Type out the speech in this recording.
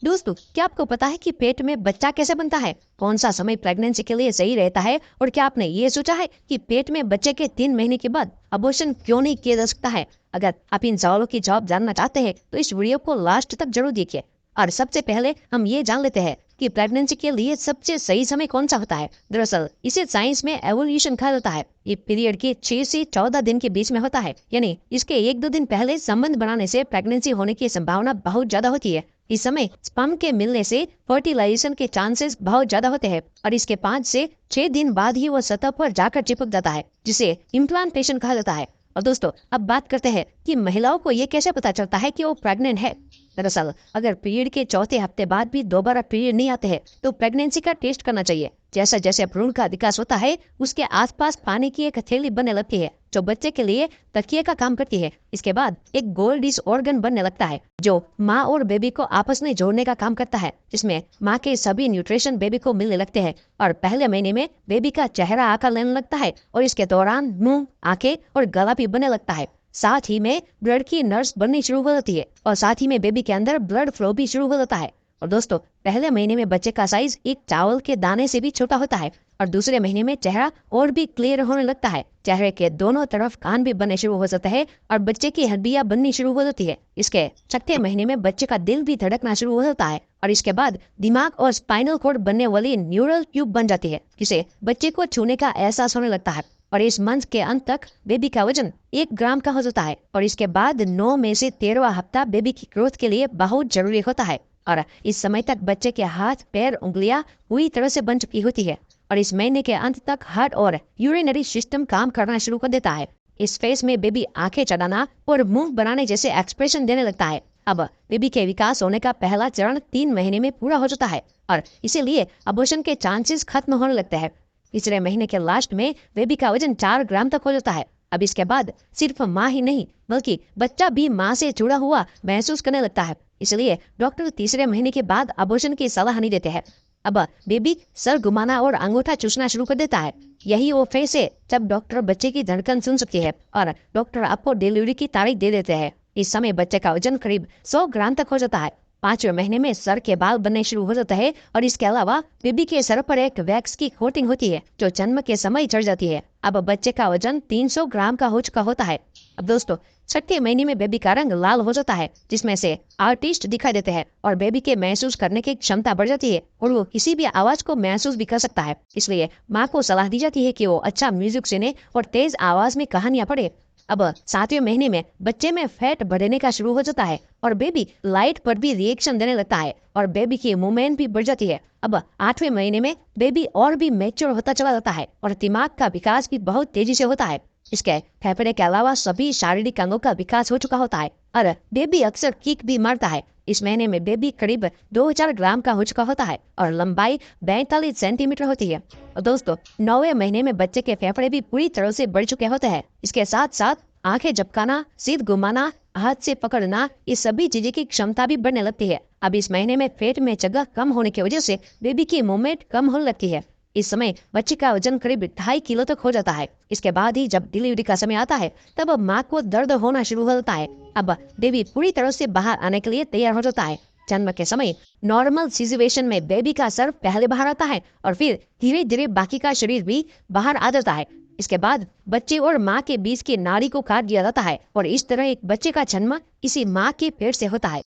दोस्तों, क्या आपको पता है कि पेट में बच्चा कैसे बनता है? कौन सा समय प्रेगनेंसी के लिए सही रहता है? और क्या आपने ये सोचा है कि पेट में बच्चे के 3 महीने के बाद अबॉर्शन क्यों नहीं किया जा सकता है? अगर आप इन सवालों की जवाब जानना चाहते हैं तो इस वीडियो को लास्ट तक जरूर देखिए। और सबसे पहले हम ये जान लेते हैं कि प्रेगनेंसी के लिए सबसे सही समय कौन सा होता है। दरअसल इसे साइंस में एवोल्यूशन कहा जाता है। ये पीरियड के 6 से 14 दिन के बीच में होता है, यानी इसके 1-2 दिन पहले संबंध बनाने से प्रेगनेंसी होने की संभावना बहुत ज्यादा होती है। इस समय स्पर्म के मिलने से फर्टिलाइजेशन के चांसेस बहुत ज्यादा होते हैं और इसके 5 से 6 दिन बाद ही वो सतह पर जाकर चिपक जाता है, जिसे इम्प्लांटेशन कहा जाता है। और दोस्तों, अब बात करते हैं कि महिलाओं को ये कैसे पता चलता है कि वो प्रेग्नेंट है। दरअसल अगर पीरियड के चौथे हफ्ते बाद भी दोबारा पीरियड नहीं आते हैं तो प्रेगनेंसी का टेस्ट करना चाहिए। जैसा जैसे भ्रूण का विकास होता है उसके आसपास पानी की एक हथेली बनने लगती है जो बच्चे के लिए तकिए का काम करती है। इसके बाद एक गोल डिश ऑर्गन बनने लगता है जो माँ और बेबी को आपस में जोड़ने का काम करता है, जिसमें माँ के सभी न्यूट्रिशन बेबी को मिलने लगते हैं और पहले महीने में बेबी का चेहरा आकार लेने लगता है और इसके दौरान मुंह, आंखें और गला भी बनने लगता है। साथ ही में ब्लड की नर्स बननी शुरू हो जाती है और साथ ही में बेबी के अंदर ब्लड फ्लो भी शुरू हो जाता है। और दोस्तों, पहले महीने में बच्चे का साइज एक चावल के दाने से भी छोटा होता है और दूसरे महीने में चेहरा और भी क्लियर होने लगता है। चेहरे के दोनों तरफ कान भी बनने शुरू हो जाते हैं और बच्चे की हड्डियां बननी शुरू हो जाती है। इसके छठे महीने में बच्चे का दिल भी धड़कना शुरू हो जाता है और इसके बाद दिमाग और स्पाइनल कॉर्ड बनने वाली न्यूरल ट्यूब बन जाती है, जिसे बच्चे को छूने का एहसास होने लगता है। और इस मंथ के अंत तक बेबी का वजन 1 ग्राम का हो जाता है और इसके बाद 9 में से 13वां हफ्ता बेबी की ग्रोथ के लिए बहुत जरूरी होता है। और इस समय तक बच्चे के हाथ, पैर, उंगलियां पूरी तरह से बन चुकी होती है और इस महीने के अंत तक हार्ट और यूरिनरी सिस्टम काम करना शुरू कर देता है। इस फेज में बेबी आंखें चढ़ाना और मुंह बनाने जैसे एक्सप्रेशन देने लगता है। अब बेबी के विकास होने का पहला चरण 3 महीने में पूरा हो जाता है और इसीलिए अबॉर्शन के चांसेस खत्म होने लगते हैं। तीसरे महीने के लास्ट में बेबी का वजन 4 ग्राम तक हो जाता है। अब इसके बाद सिर्फ माँ ही नहीं बल्कि बच्चा भी माँ से जुड़ा हुआ महसूस करने लगता है। इसलिए डॉक्टर तीसरे महीने के बाद अबॉर्शन की सलाह नहीं देते हैं। अब बेबी सर घुमाना और अंगूठा चूसना शुरू कर देता है। यही वो फेस है जब डॉक्टर बच्चे की धड़कन सुन सकती है और डॉक्टर आपको डिलीवरी की तारीख दे देते हैं। इस समय बच्चे का वजन करीब 100 ग्राम तक हो जाता है। 5वें महीने में सर के बाल बनने शुरू हो जाते हैं और इसके अलावा बेबी के सर पर एक वैक्स की कोटिंग होती है जो जन्म के समय चढ़ जाती है। अब बच्चे का वजन 300 ग्राम का हो चुका होता है। अब दोस्तों, छठे महीने में बेबी का रंग लाल हो जाता है, जिसमें से आर्टिस्ट दिखाई देते हैं और बेबी के महसूस करने की क्षमता बढ़ जाती है और वो किसी भी आवाज को महसूस भी कर सकता है। इसलिए माँ को सलाह दी जाती है कि वो अच्छा म्यूजिक सुने और तेज आवाज में कहानियां पढ़े। अब 7वें महीने में बच्चे में फैट बढ़ने का शुरू हो जाता है और बेबी लाइट पर भी रिएक्शन देने लगता है और बेबी की मूवमेंट भी बढ़ जाती है। अब 8वें महीने में बेबी और भी मैच्योर होता चला जाता है और दिमाग का विकास भी बहुत तेजी से होता है। इसके फेफड़े के अलावा सभी शारीरिक अंगों का विकास हो चुका होता है और बेबी अक्सर किक भी मारता है। इस महीने में बेबी करीब 2000 ग्राम का हो चुका होता है और लंबाई 42 सेंटीमीटर होती है। और दोस्तों, 9वें महीने में बच्चे के फेफड़े भी पूरी तरह से बढ़ चुके होते हैं। इसके साथ साथ आंखें झपकाना, सिर घुमाना, हाथ से पकड़ना, ये सभी चीजें की क्षमता भी बढ़ने लगती है। अब इस महीने में पेट में जगह कम होने की वजह से बेबी की मूवमेंट कम होने लगती है। इस समय बच्चे का वजन करीब 2.5 किलो तक हो जाता है। इसके बाद ही जब डिलीवरी का समय आता है तब माँ को दर्द होना शुरू हो जाता है। अब बेबी पूरी तरह से बाहर आने के लिए तैयार हो जाता है। जन्म के समय नॉर्मल सिचुएशन में बेबी का सर पहले बाहर आता है और फिर धीरे धीरे बाकी का शरीर भी बाहर आ जाता है। इसके बाद बच्चे और माँ के बीच की नाड़ी को काट दिया जाता है और इस तरह एक बच्चे का जन्म इसी माँ के पेट से होता है।